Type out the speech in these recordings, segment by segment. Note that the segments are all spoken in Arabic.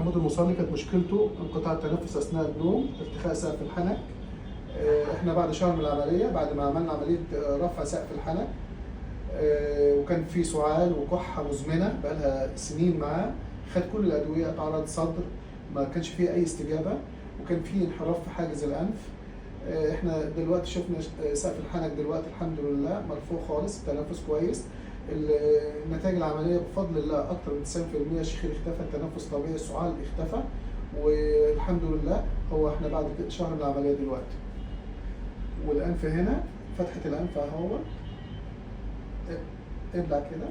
حمود المصلي كانت مشكلته انقطاع التنفس اثناء النوم، ارتخاء سقف الحنك. احنا بعد شهر من العمليه، بعد ما عملنا عمليه رفع سقف الحنك، وكان في سعال وكحه مزمنه بقالها سنين معاه، خد كل الادويه، اتعرض صدر ما كانش فيه اي استجابه، وكان في انحراف في حاجز الانف. احنا دلوقتي شفنا سقف الحنك دلوقتي الحمد لله مرفوع خالص، التنفس كويس. النتائج العمليه بفضل الله اكثر من 90%، الشخير اختفى، التنفس طبيعي، السعال اختفى، والحمد لله. هو احنا بعد شهر من العمليه دلوقتي. والانف هنا، فتحه الانف اهو، ابلع كده،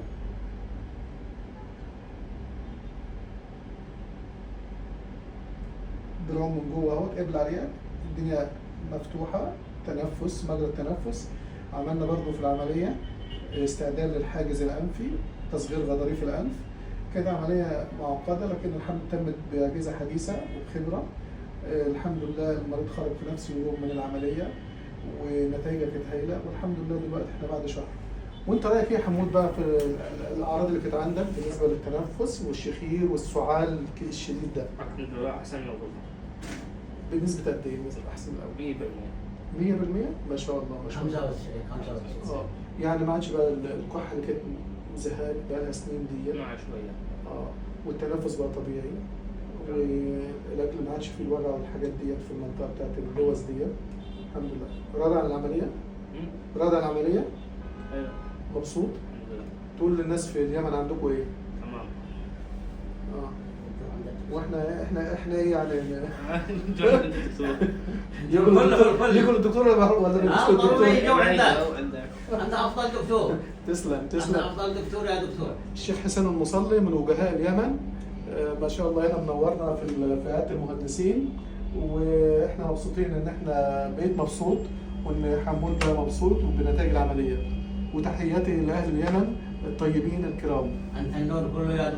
دراعه من جوه اهو، ابلع ريقك، الدنيا مفتوحه، تنفس، مجرى التنفس. عملنا برضو في العمليه استعداد للحاجز الانفي، تصغير غضاريف الانف. كانت عمليه معقده لكن الحمد لله تمت باجهزه حديثه وبخبره. الحمد لله المريض خرج في نفس اليوم من العمليه ونتائجها كانت هايله، والحمد لله دلوقتي احنا بعد شهر. وانت رايك ايه يا حمود بقى في الاعراض اللي كانت عندك بالنسبه للتنفس والشخير والسعال الشديد ده؟ الحمد لله احسن من الاول. بنسبه قد ايه مثلا احسن الاول؟ 100%. ما شاء الله ما شاء الله. 95. يعني ما عادش بقى الكحه اللي كانت مزهقاك بقى لها سنين دي؟ مع شويه. والتنفس بقى طبيعي، والاكل ما عادش فيه الوجع والحاجات ديت في المنطقه بتاعت اللوز ديت. الحمد لله. راضي عن العمليه؟ راضي عن العمليه؟ ايوه. مبسوط؟ الحمد لله. تقول للناس في اليمن عندكم ايه؟ تمام. واحنا ايه يعني؟ انتوا عندك دكتور. يقول الدكتور ولا مش الدكتور؟ انت افضل دكتور. تسلم انت تسلم. افضل دكتور يا دكتور. الشيخ حسين المصلي من وجهاء اليمن، ما شاء الله هنا منورنا في هيئة المهندسين، واحنا مبسوطين ان احنا بقيت مبسوط، وان حمود بقى مبسوط وبنتائج العملية. وتحياتي لاهل اليمن الطيبين الكرام. انت النور كله يا دكتور.